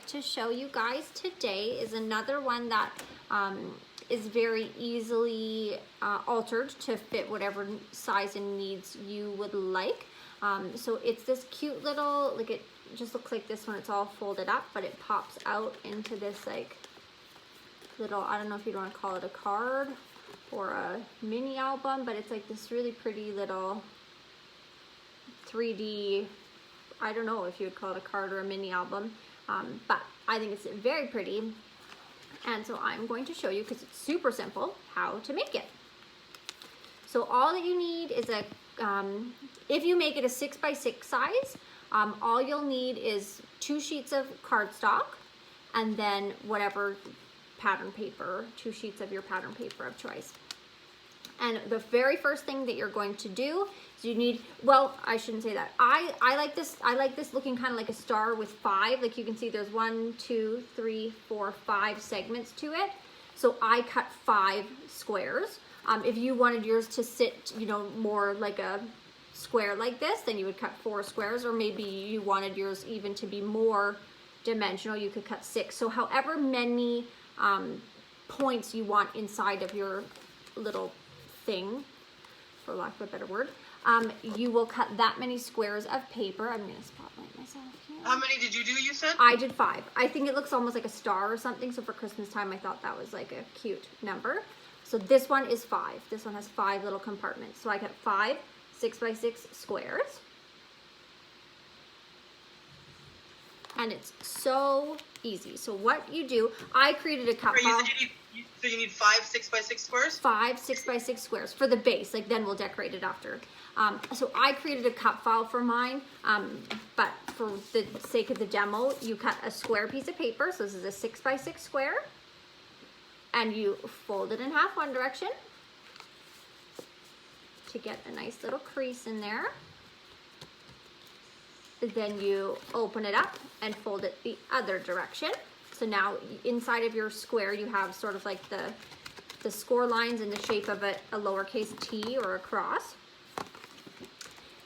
like to show you guys today is another one that is very easily altered to fit whatever size and needs you would like. So it's this cute little, like it just looks like this when it's all folded up, but it pops out into this like little, I don't know if you'd want to call it a card or a mini album, but it's like this really pretty little 3D, I don't know if you would call it a card or a mini album, but I think it's very pretty. And so I'm going to show you, because it's super simple, how to make it. So all that you need is a, if you make it a 6x6 size, all you'll need is 2 sheets of cardstock and then whatever pattern paper, 2 sheets of your pattern paper of choice. And the very first thing that you're going to do is you need, well, I shouldn't say that. I like this looking kind of like a star with 5. Like you can see there's 1, 2, 3, 4, 5 segments to it. So I cut 5 squares. If you wanted yours to sit, you know, more like a square like this, then you would cut 4 squares, or maybe you wanted yours even to be more dimensional, you could cut 6. So however many points you want inside of your little thing, for lack of a better word, you will cut that many squares of paper. I'm going to spotlight myself here. How many did you do, you said? I did 5. I think it looks almost like a star or something, so for Christmas time I thought that was like a cute number. So this one is 5. This one has 5 little compartments. So I cut 5 6x6 squares. And it's so easy. So what you do, I created a cut file. So you need 5 6x6 squares? 5 6x6 squares for the base, like then we'll decorate it after. So I created a cut file for mine, but for the sake of the demo, you cut a square piece of paper. So this is a 6x6 square, and you fold it in half one direction to get a nice little crease in there. Then you open it up and fold it the other direction. So now inside of your square you have sort of like the score lines in the shape of a lowercase t or a cross.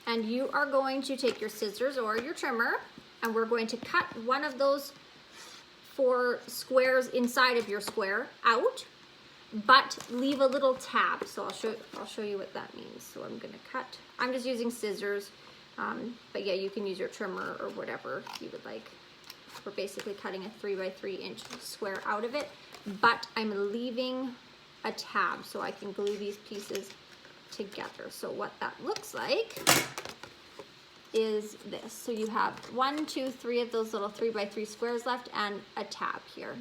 And you are going to take your scissors or your trimmer, and we're going to cut one of those 4 squares inside of your square out, but leave a little tab. So I'll show you what that means. So I'm going to cut, I'm just using scissors, but yeah, you can use your trimmer or whatever you would like. We're basically cutting a 3x3 inch square out of it, but I'm leaving a tab so I can glue these pieces together. So what that looks like is this. So you have 1, 2, 3 of those little 3x3 squares left and a tab here.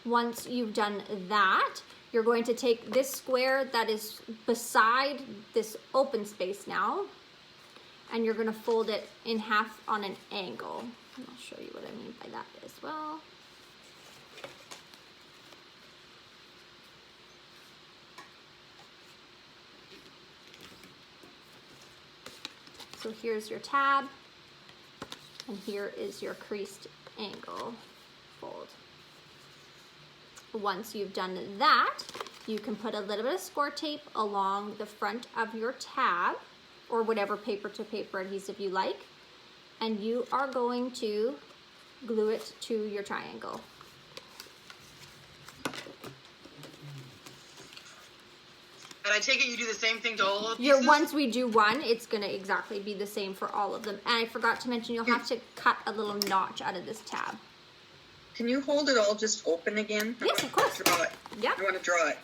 Once you've done that, you're going to take this square that is beside this open space now, and you're going to fold it in half on an angle. And I'll show you what I mean by that as well. So here's your tab, and here is your creased angle fold. Once you've done that, you can put a little bit of score tape along the front of your tab, or whatever paper to paper adhesive you like, and you are going to glue it to your triangle. And I take it you do the same thing to all of the pieces? Once we do one, it's going to exactly be the same for all of them. And I forgot to mention, you'll have to cut a little notch out of this tab. Can you hold it all just open again? Yes, of course. Draw it. Yeah. I want to draw it.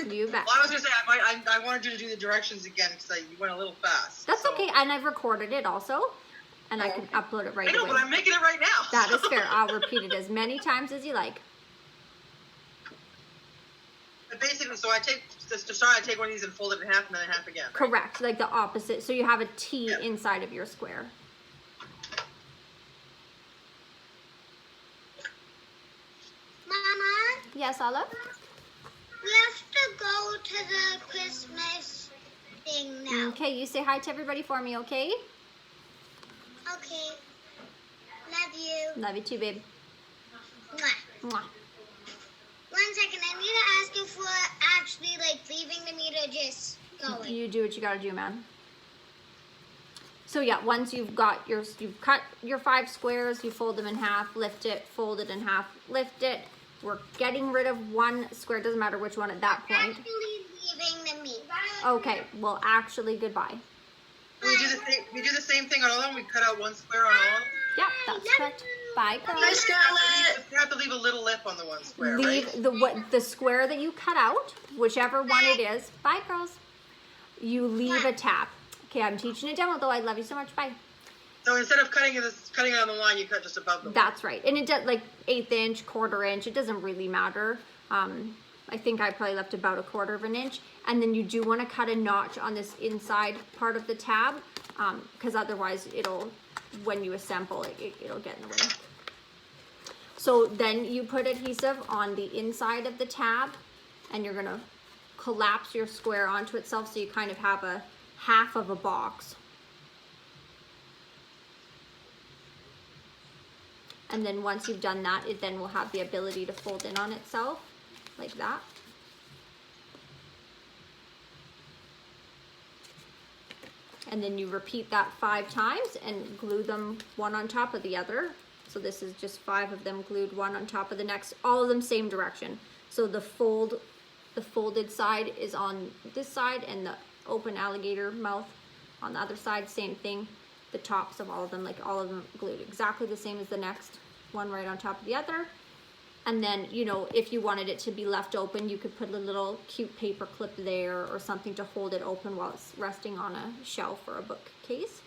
You bet. Well, I was going to say, I wanted you to do the directions again because you went a little fast. That's so. okay, and I've recorded it also, and I can upload it right away. I know, but I'm making it right now. That is fair. I'll repeat it as many times as you like. But basically, so I take, just to start, I take one of these and fold it in half and then in half again. Right? Correct, like the opposite. So you have a T inside of your square. Mama? Yes, Olive? We have to go to the Christmas thing now. Okay, you say hi to everybody for me, okay? Okay. Love you. Love you too, babe. Mwah. Mwah. 1 second, I need to ask you for actually like leaving the meter just going. You do what you gotta do, man. So yeah, once you've got you've cut your 5 squares, you fold them in half, lift it, fold it in half, lift it. We're getting rid of 1 square, doesn't matter which one at that point. Actually leaving the meat. Okay, well actually goodbye. We do the same thing on all of them. We cut out 1 square on all of them. Yep, that's correct. Bye, Hi, girls. Scarlett. You have to leave a little lip on the 1 square, right? Leave the square that you cut out, whichever one it is. Bye, girls. You leave a tab. Okay, I'm teaching a demo though. I love you so much. Bye. So instead of cutting it on the line, you cut just above the line. That's right. And it does like 1/8 inch, 1/4 inch. It doesn't really matter. I think I probably left about 1/4 inch. And then you do want to cut a notch on this inside part of the tab, because otherwise when you assemble it, it'll get in the way. So then you put adhesive on the inside of the tab, and you're gonna collapse your square onto itself so you kind of have a half of a box. And then once you've done that, it then will have the ability to fold in on itself like that. And then you repeat that 5 times and glue them one on top of the other. So this is just 5 of them glued one on top of the next, all of them same direction. So the folded side is on this side and the open alligator mouth on the other side, same thing. The tops of all of them, like all of them glued exactly the same as the next one, right on top of the other. And then, you know, if you wanted it to be left open, you could put a little cute paper clip there or something to hold it open while it's resting on a shelf or a bookcase.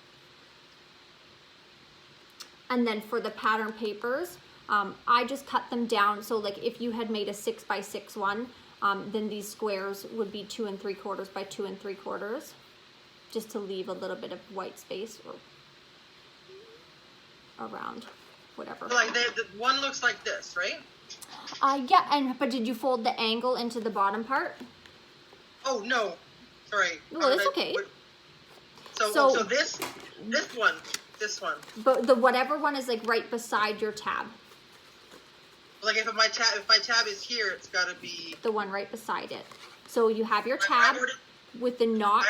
And then for the pattern papers, I just cut them down. So like if you had made a 6 by 6 one, then these squares would be 2 3/4 by 2 3/4, just to leave a little bit of white space or around, whatever. So like the one looks like this, right? Yeah, but did you fold the angle into the bottom part? Oh no, sorry. Well, it's okay. So this one. But the whatever one is like right beside your tab. Like if my tab is here, it's got to be the one right beside it. So you have your tab with the notch.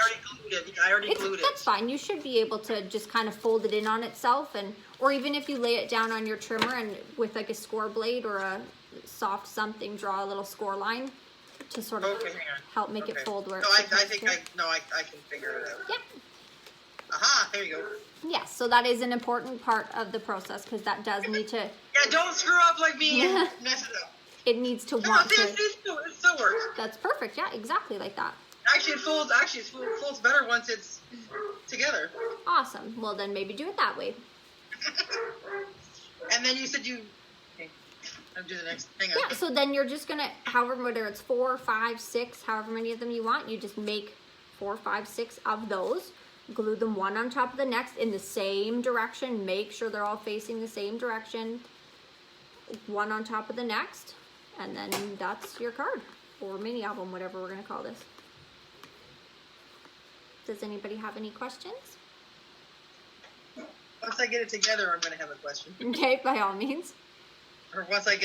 I already glued it. That's fine. You should be able to just kind of fold it in on itself, or even if you lay it down on your trimmer and with like a score blade or a soft something, draw a little score line to sort of help make it fold where no, it's I think I can figure it out. Yeah. Aha, there you go. Yes, so that is an important part of the process because that does need to. Yeah, don't screw up like me and mess it up. It needs to No, want to. it still works. That's perfect. Yeah, exactly like that. Actually, it folds better once it's together. Awesome. Well, then maybe do it that way. And then you said okay, I'll do the next thing. Yeah, so then you're just gonna, whether it's 4, 5, 6, however many of them you want, you just make 4, 5, 6 of those. Glue them one on top of the next in the same direction. Make sure they're all facing the same direction. One on top of the next. And then that's your card. Or mini album, whatever we're gonna call this. Does anybody have any questions? Once I get it together, I'm going to have a question. Okay, by all means. Or once I get